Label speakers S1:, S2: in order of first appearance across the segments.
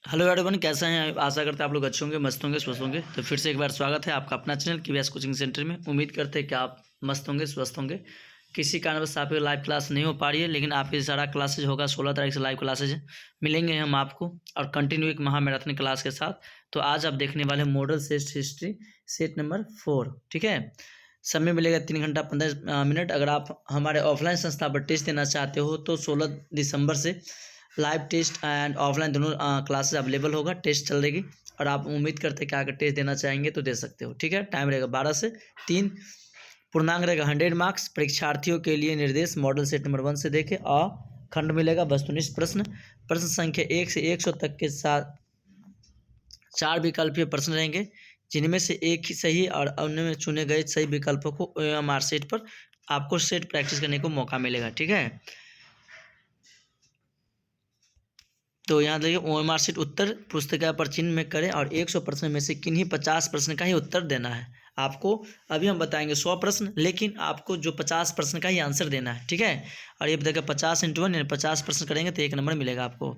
S1: Hello everyone, कैसे हैं? आशा करते हैं आप लोग अच्छे होंगे, मस्त होंगे, स्वस्थ होंगे। तो फिर से एक बार स्वागत है आपका अपना चैनल KVS कोचिंग सेंटर में। उम्मीद करते हैं कि आप मस्त होंगे, स्वस्थ होंगे। किसी कारणवश आपकी लाइव क्लास नहीं हो पा रही है, लेकिन आपकी सारा क्लासेज होगा। 16 तारीख से लाइव क्लासेज मिलेंगे हम आपको, और कंटिन्यू एक महामैराथन क्लास के साथ। तो आज आप देखने वाले हैं model test history set number 4। ठीक है, समय मिलेगा 3 घंटा 15 मिनट। अगर आप हमारे ऑफलाइन संस्था पर टेस्ट देना चाहते हो तो 16 दिसंबर से लाइव टेस्ट एंड ऑफलाइन दोनों क्लासेस अवेलेबल होगा। टेस्ट चलेगी और आप उम्मीद करते हैं कि अगर टेस्ट देना चाहेंगे तो दे सकते हो। ठीक है, टाइम रहेगा 12 से 3। पूर्णांक रहेगा 100 मार्क्स। परीक्षार्थियों के लिए निर्देश मॉडल सेट नंबर 1 से देखें। खंड मिलेगा वस्तुनिष्ठ प्रश्न। प्रश्न संख्या 1 से 100 तक के साथ 4 विकल्पीय प्रश्न रहेंगे, जिनमें से एक ही सही और अन्य में चुने गए सही विकल्पों को OMR सेट पर आपको सेट प्रैक्टिस करने को मौका मिलेगा। ठीक है, तो यहाँ देखिए OMR सीट उत्तर पुस्तिका पर चिन्ह में करें और 100 प्रश्न में से किन्हीं 50 प्रश्न का ही उत्तर देना है आपको। अभी हम बताएंगे 100 प्रश्न, लेकिन आपको जो 50 प्रश्न का ही आंसर देना है। ठीक है, और ये देखिए 50 × 1 यानी 50 प्रश्न करेंगे तो 1 नंबर मिलेगा आपको।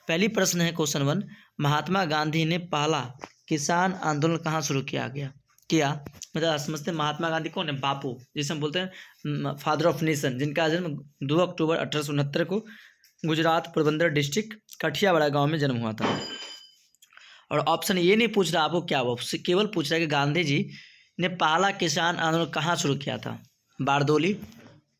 S1: पहली प्रश्न है क्वेश्चन 1, महात्मा गांधी ने पहला किसान आंदोलन कहाँ शुरू किया। मतलब समझते हैं महात्मा गांधी कौन है? बापू, जिसे हम बोलते हैं फादर ऑफ नेशन, जिनका जन्म 2 अक्टूबर 1869 को गुजरात पोरबंदर डिस्ट्रिक्ट कठियावाड़ा गांव में जन्म हुआ था। और ऑप्शन ये नहीं पूछ रहा आपको क्या हुआ, केवल पूछ रहा है कि गांधी जी ने पहला किसान आंदोलन कहाँ शुरू किया था। बारदोली,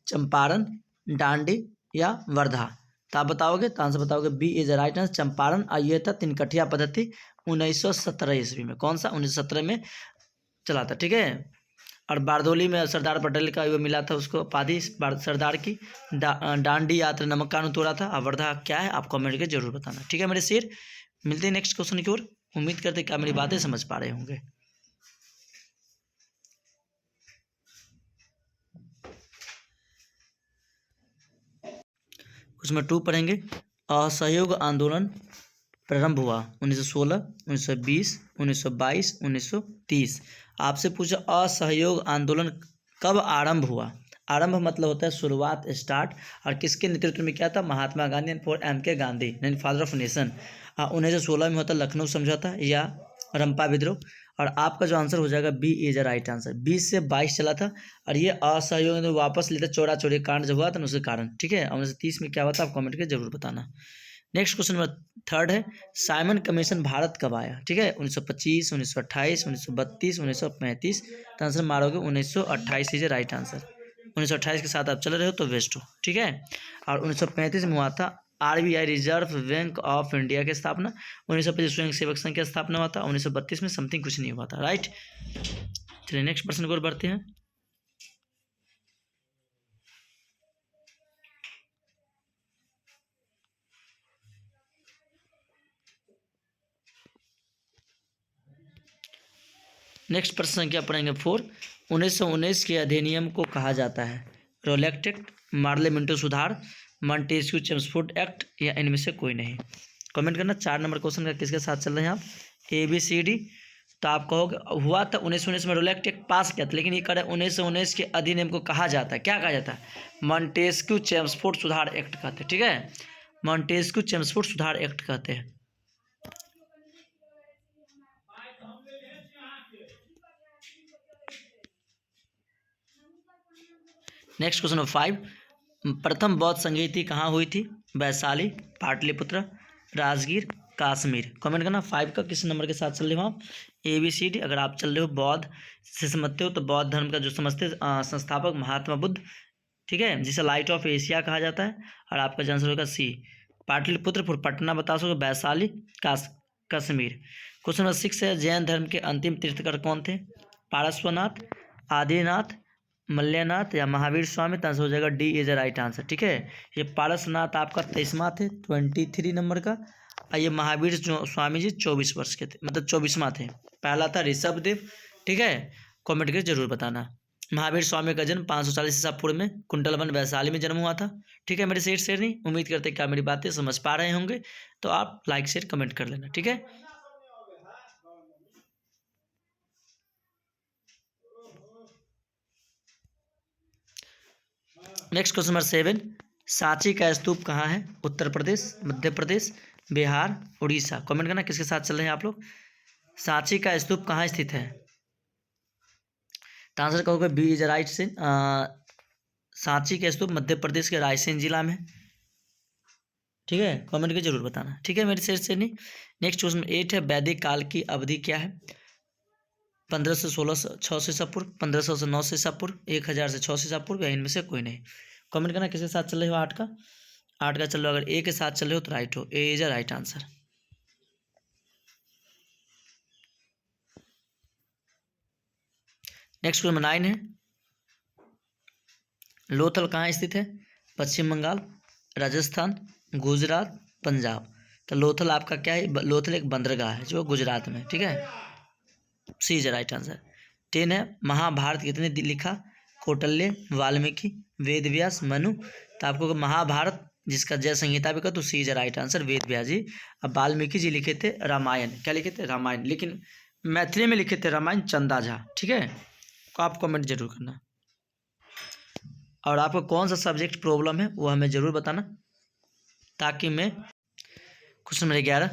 S1: चंपारण, डांडी या वर्धा। तो आप बताओगे, तो आंसर बताओगे B is right answer, Champaran. और ये था तिनकठिया पद्धति 1917 ईस्वी में। कौन सा? 1917 में चला था। ठीक है, और बारदोली में सरदार पटेल का वो मिला था उसको उपाधि सरदार की। डांडी यात्रा नमक कानून तोड़ा था। और वर्धा क्या है आप कमेंट करके जरूर बताना। ठीक है मेरे शेर, मिलते हैं नेक्स्ट क्वेश्चन की ओर। उम्मीद करते हैं क्या मेरी बातें समझ पा रहे होंगे। उसमें 2 पढ़ेंगे। असहयोग आंदोलन प्रारंभ हुआ 1916, 1920, 1922, 1930। आपसे पूछा असहयोग आंदोलन कब आरंभ हुआ। आरंभ मतलब होता है शुरुआत, स्टार्ट। और किसके नेतृत्व में किया था? महात्मा गांधी फॉर MK गांधी, यानी फादर ऑफ नेशन। 1916 में होता लखनऊ समझौता या रंपा विद्रोह। और आपका जो आंसर हो जाएगा बी इज राइट आंसर। 20 से 22 चला था, और ये असहयोग वापस लेते चौरा चौरी कांड जब हुआ था उसके कारण। ठीक है, 1930 में क्या हुआ था आप कमेंट करके जरूर बताना। नेक्स्ट क्वेश्चन नंबर 3 है, साइमन कमीशन भारत कब आया। ठीक है, 1925, 1928, 1932, 1935। तो आंसर मारोगे 1928 इज राइट आंसर। 1928 के साथ आप चल रहे हो तो वेस्ट हो। ठीक है, और 1935 में हुआ था RBI reserve bank of India की स्थापना। 1925 स्वयं सेवक संघ की स्थापना हुआ था। 1932 में समथिंग कुछ नहीं हुआ था। राइट, चलिए नेक्स्ट प्रश्न की ओर बढ़ते हैं। नेक्स्ट प्रश्न संख्या पढ़ेंगे 4। 1919 के अधिनियम को कहा जाता है रोलेक्ट एक्ट, मार्ले मिंटो सुधार, मॉन्टेस्क्यू चेम्सफोर्ड एक्ट, या इनमें से कोई नहीं। कमेंट करना। 4 नंबर क्वेश्चन का किसके साथ चल रहे हैं आप? ABCD। तो आप कहोगे हुआ था 1919 में रोलेक्ट एक्ट पास किया था, लेकिन ये कह रहा है 1919 के अधिनियम को कहा जाता है। क्या कहा जाता है? मॉन्टेस्क्यू चेम्सफोर्ड सुधार एक्ट कहते हैं। ठीक है, मॉन्टेस्क्यू चेम्सफोर्ड सुधार एक्ट कहते हैं। नेक्स्ट क्वेश्चन नंबर 5, प्रथम बौद्ध संगीति कहाँ हुई थी। वैशाली, पाटलिपुत्र, राजगीर, कश्मीर। कमेंट करना 5 का किस नंबर के साथ चल रहे हो आप। ABCD। अगर आप चल रहे हो बौद्ध से समझते हो तो बौद्ध धर्म का जो समझते संस्थापक महात्मा बुद्ध। ठीक है, जिसे लाइट ऑफ एशिया कहा जाता है। और आपका आंसर होगा C, पाटलिपुत्र। फिर पटना बता सकोगे, वैशाली, कश्मीर। क्वेश्चन नंबर 6 है, जैन धर्म के अंतिम तीर्थकर कौन थे। पारस्वनाथ, आदिनाथ, मल्यनाथ या महावीर स्वामी। तो आंसर हो जाएगा D इज राइट आंसर। ठीक है, ये पारसनाथ आपका 23वां थे, 23 नंबर का। और ये महावीर स्वामी जी 24 वर्ष के थे, मतलब 24वां थे। पहला था ऋषभ देव। ठीक है, कमेंट करके जरूर बताना। महावीर स्वामी का जन्म 540 ईसा पूर्व में कुंडलवन वैशाली में जन्म हुआ था। ठीक है मेरे शेर नहीं, उम्मीद करते क्या मेरी बातें समझ पा रहे होंगे। तो आप लाइक शेयर कमेंट कर लेना। ठीक है, नेक्स्ट क्वेश्चन नंबर 7, सांची का स्तूप कहाँ है। उत्तर प्रदेश, मध्य प्रदेश, बिहार, उड़ीसा। कमेंट करना किसके साथ चल रहे हैं आप लोग। सांची का स्तूप कहाँ स्थित है। तो आंसर कहोगे बी इज राइट से। सांची का स्तूप मध्य प्रदेश के रायसेन जिला में। ठीक है, कमेंट करके जरूर बताना। ठीक है मेरे से नहीं। नेक्स्ट क्वेश्चन 8 है, वैदिक काल की अवधि क्या है। 1500 से 1600 से ईसा पूर्व, 1500 से 9 से ईसा पूर्व, 1000 से 6 से ईसा पूर्व, या इनमें से कोई नहीं। कमेंट करना किसके साथ चल रहे हो। 8 का चल रहे हो। अगर ए के साथ चल रहे हो तो राइट हो, A is a right answer. Next question 9 है, लोथल कहाँ स्थित है। पश्चिम बंगाल, राजस्थान, गुजरात, पंजाब। तो लोथल आपका क्या है, लोथल एक बंदरगाह है जो गुजरात में। ठीक है, सी इज राइट आंसर। 10 है, महाभारत कितने लिखा। कौटिल्य, वाल्मीकि, वेद व्यास, मनु। तो आपको महाभारत जिसका जय संहिता भी का, तो सी is right answer, Ved Vyas जी। अब वाल्मीकि जी लिखे थे रामायण। क्या लिखे थे, रामायण। लेकिन मैथिली में लिखे थे रामायण चंदा झा। ठीक है, तो आप कमेंट जरूर करना। और आपको कौन सा सब्जेक्ट प्रॉब्लम है वो हमें ज़रूर बताना, ताकि मैं क्वेश्चन नंबर 11,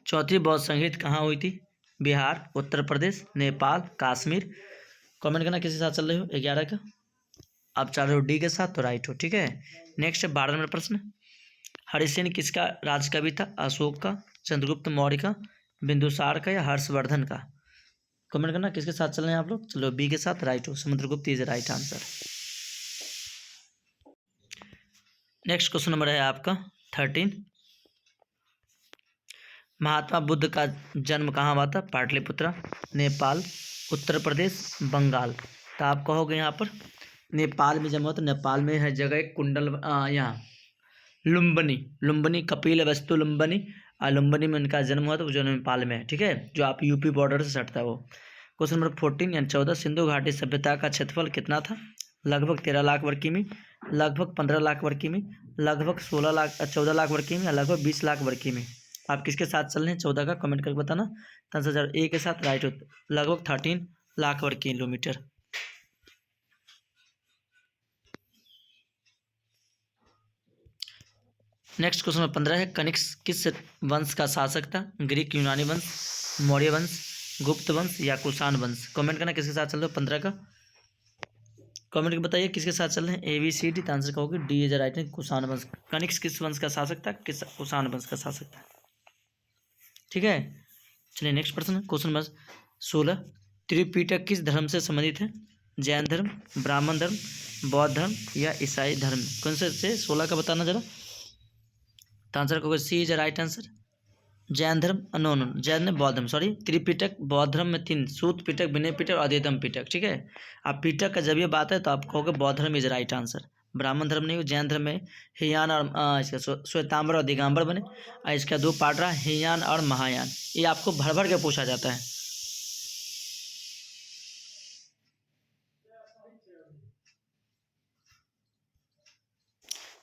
S1: चौथी बौद्ध संगीत कहाँ हुई थी। बिहार, उत्तर प्रदेश, नेपाल, कश्मीर। कमेंट करना किसके साथ चल रहे हो। 11 का आप चल रहे हो डी के साथ, तो राइट हो। ठीक है, नेक्स्ट है 12 नंबर प्रश्न, हरिसेन किसका राजकवि था। अशोक का, चंद्रगुप्त मौर्य का, बिंदुसार का, या हर्षवर्धन का। कमेंट करना किसके साथ चल रहे हैं आप लोग। चलो बी के साथ, राइट हो, Samudragupta is right answer. Next question number है आपका 13, महात्मा बुद्ध का जन्म कहाँ हुआ था। पाटलिपुत्रा, नेपाल, उत्तर प्रदेश, बंगाल। तो आप कहोगे यहाँ पर नेपाल में जन्म हुआ। तो नेपाल में है जगह एक कुंडल, यहाँ लुम्बिनी, लुम्बिनी कपिल वस्तु लुम्बिनी, लुम्बिनी में उनका जन्म हुआ था, जो नेपाल में है। ठीक है, जो आप यूपी बॉर्डर से सटता है वो। क्वेश्चन नंबर 14 यानी 14, सिंधु घाटी सभ्यता का क्षेत्रफल कितना था। लगभग 13 लाख वर्ग किमी, लगभग 15 लाख वर्ग किमी, लगभग 14 लाख वर्ग किमी, या लगभग 20 लाख वर्ग किमी। आप किसके साथ चल रहे हैं 14 का, कमेंट करके बताना। 10,000 ए के साथ, राइट हो, लगभग 13 लाख वर्ग किलोमीटर। नेक्स्ट क्वेश्चन नंबर 15 है, कनिष्क किस वंश का शासक था। ग्रीक, यूनानी वंश, मौर्य वंश, गुप्त वंश, या कुषाण वंश। कमेंट करना किसके साथ चल रहे हो 15 का। कमेंट करके बताइए किसके साथ चल रहे हैं। A B C D. Answer का होगा डी इज राइट है, कुषाण वंश। कनिष्क किस वंश का शासक था, कुषाण वंश का शासक था। ठीक है, चलिए नेक्स्ट प्रश्न, क्वेश्चन नंबर 16, त्रिपिटक किस धर्म से संबंधित है। जैन धर्म, ब्राह्मण धर्म, बौद्ध धर्म, या ईसाई धर्म। कौन से 16 का बताना जरा। तो आंसर का होगा सी इज राइट आंसर, जैन धर्म, नो नो जैन ने बौद्ध धर्म, सॉरी। त्रिपिटक बौद्ध धर्म में 3, सूत पिटक, विनय पिटक और अद्वैतम पिटक। ठीक है, अब पिटक का जब ये बात है तो आप कहोगे बौद्ध धर्म इज राइट आंसर। ब्राह्मण धर्म नहीं हो, जैन धर्म में हियान और इसका श्वेतांबर और दिगंबर बने, और इसका 2 पार्ट रहा, हियान और महायान। ये आपको भर भर के पूछा जाता है।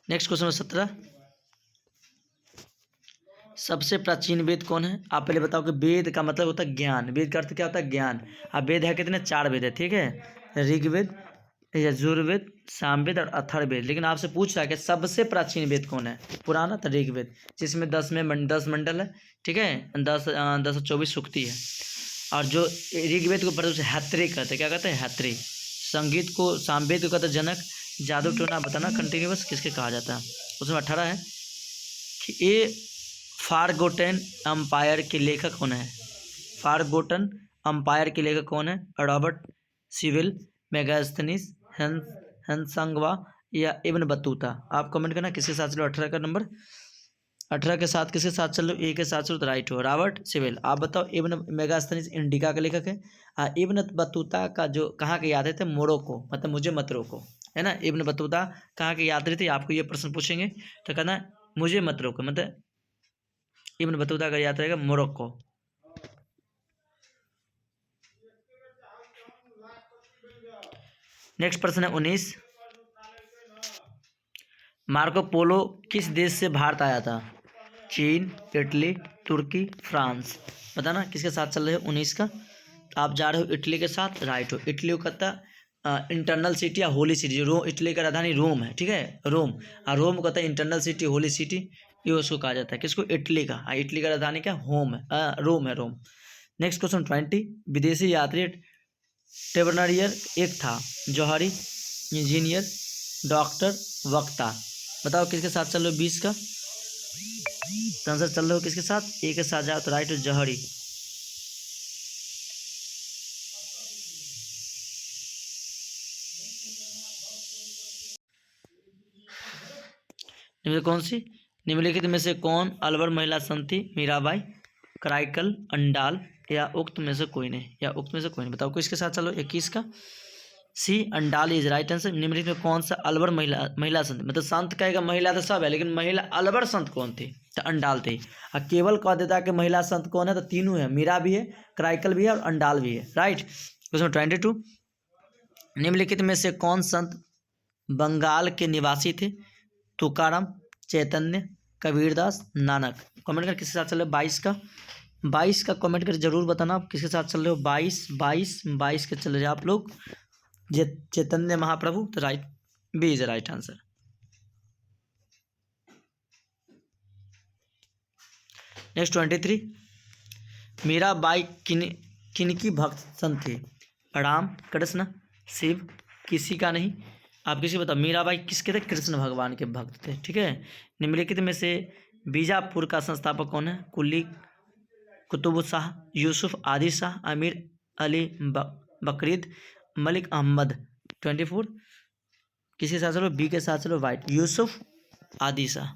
S1: नेक्स्ट क्वेश्चन 17, सबसे प्राचीन वेद कौन है। आप पहले बताओ कि वेद का मतलब होता है ज्ञान। वेद का अर्थ क्या होता है, ज्ञान। अब वेद है कितने, 4 वेद है। ठीक है, ऋग्वेद, यजुर्वेद, सामवेद और अथर्ववेद। लेकिन आपसे पूछ रहा है कि सबसे प्राचीन वेद कौन है। पुराना तो ऋग्वेद, जिसमें 10 मंडल है। ठीक है, 10 और 24 सूक्ति है। और जो ऋग्वेद को पढ़ते उसे हैत्री कहते हैं। क्या कहते हैं, हैत्री। संगीत को, सामवेद को कहते हैं जनक। जादू टोना बताना कंटिन्यूस किसके कहा जाता है। उसमें 18 है कि ये फारगोटन अम्पायर के लेखक कौन है। फारगोटन अम्पायर के लेखक कौन है। रॉबर्ट सिविल, मेगास्थनीस, हंसंगवा, या इब्न बतूता। आप कमेंट करना किसके साथ चलो। 18 का नंबर, 18 के साथ किसके साथ चलो, ए के साथ चलो तो राइट हो, रॉबर्ट सिविल। आप बताओ, इब्न मेगास्थनीस इंडिका का लेखक है। इब्न बतूता का जो कहाँ के यात्री थे, मोरक्को, मतलब मुझे मत रोको, है ना। इब्न बतूता कहाँ के यात्री थे, आपको ये प्रश्न पूछेंगे तो कहना मुझे मत रोको, मतलब इब्न बतूता का यात्रा है मोरक्को। नेक्स्ट प्रश्न है 19, मार्को पोलो किस देश से भारत आया था। चीन, इटली, तुर्की, फ्रांस। बताना किसके साथ चल रहे हो 19 का। आप जा रहे हो इटली के साथ, राइट हो। इटली को कहता इंटरनल सिटी या होली सिटी। रोम, इटली का राजधानी रोम है। ठीक है, रोम। और रोम को कहता है इंटरनल सिटी, होली सिटी। ये उसको कहा जाता है, किसको? इटली का। हाँ, इटली का राजधानी क्या? रोम है, रोम। नेक्स्ट क्वेश्चन 20, विदेशी यात्री टेबरनरियर एक था, जौहरी, इंजीनियर, डॉक्टर, वक्ता। बताओ किसके साथ चल रहे हो 20 का आंसर चल रहे हो किसके साथ? ए के साथ जाओ तो राइट हो, जौहरी। कौन सी निम्नलिखित में से कौन अलवर महिला संत थी? मीराबाई, कराइकल, अंडाल या उक्त में से कोई नहीं, या उक्त में से कोई नहीं। बताओ किसके साथ चलो 21 का? सी अंडाल इज राइट आंसर। निम्नलिखित में कौन सा अलवर महिला संत? मतलब संत कहेगा महिला तो सब है, लेकिन महिला अलवर संत कौन थी? तो अंडाल थी। और केवल कह देता है कि महिला संत कौन है, तो तीनों है, मीरा भी है, कराइकल भी है और अंडाल भी है। राइट। क्वेश्चन 22, निम्नलिखित में से कौन संत बंगाल के निवासी थे? तुकाराम, चैतन्य, कबीरदास, नानक। कमेंट कर किसके साथ चल रहे हो 22 का कमेंट कर जरूर बताना आप किसके साथ चल रहे हो। 22 के चल रहे आप लोग। चैतन्य महाप्रभु, तो right, B is right answer. Next 23, Mirabai किनकी भक्त संत थी? राम, कृष्ण, शिव, किसी का नहीं। आप किसी बताओ मीराबाई किसके थे? कृष्ण भगवान के भक्त थे। ठीक है। निम्नलिखित में से बीजापुर का संस्थापक कौन है? कुली कुतुब शाह, यूसुफ आदिल शाह, अमीर अली बकरीद, मलिक अहमद। 24 किसी के साथ चलो? बी के साथ चलो, white, Yusuf Adil Shah.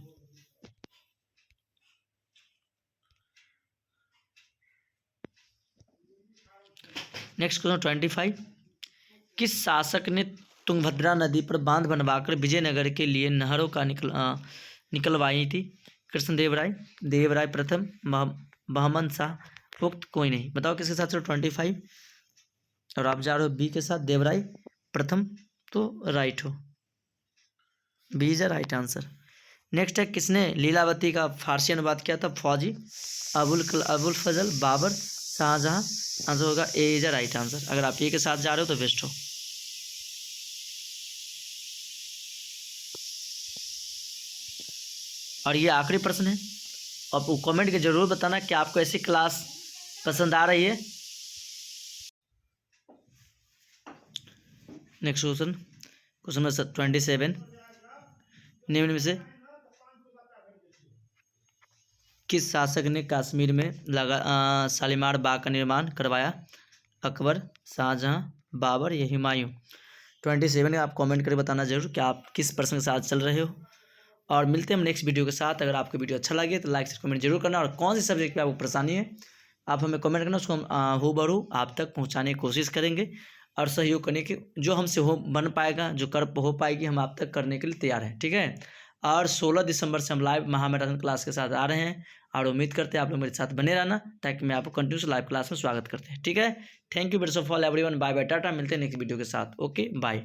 S1: Next question 25, किस शासक ने तुंगभद्रा नदी पर बांध बनवाकर विजयनगर के लिए नहरों का निकलवाई थी? कृष्णदेव राय, देवराय प्रथम, बहमन शाह, उक्त कोई नहीं। बताओ किसके साथ चलो 25, और आप जा रहे हो बी के साथ, देवराय प्रथम, तो राइट हो, B is right answer. Next है, किसने लीलावती का फारसी अनुवाद किया था? फौजी, अबुल फजल, बाबर, शाहजहां। आंसर होगा ए इज राइट आंसर। अगर आप ए के साथ जा रहे हो तो बेस्ट हो। और ये आखिरी प्रश्न है। अब कमेंट के जरूर बताना कि आपको ऐसी क्लास पसंद आ रही है। नेक्स्ट क्वेश्चन नंबर 27, निम्न में से किस शासक ने कश्मीर में शालीमार बाग का निर्माण करवाया? अकबर, शाहजहां, बाबर या हुमायूं। 27 आप कमेंट करके बताना जरूर कि आप किस प्रश्न के साथ चल रहे हो। और मिलते हैं हम नेक्स्ट वीडियो के साथ। अगर आपको वीडियो अच्छा लगे तो लाइक से कमेंट जरूर करना, और कौन सी सब्जेक्ट पे आपको परेशानी है आप हमें कमेंट करना, उसको हम हूबहू आप तक पहुंचाने की कोशिश करेंगे और सहयोग करने की जो हमसे हो बन पाएगा, जो हो पाएगी, हम आप तक करने के लिए तैयार हैं। ठीक है। और 16 दिसंबर से हम लाइव महामैराथन क्लास के साथ आ रहे हैं, और उम्मीद करते हैं आप लोग मेरे साथ बने रहना, ताकि मैं आपको कंटिन्यूस लाइव क्लास में स्वागत करते हैं। ठीक है। Thank you very much for everyone. Bye bye, tata. मिलते हैं नेक्स्ट वीडियो के साथ। Okay, bye.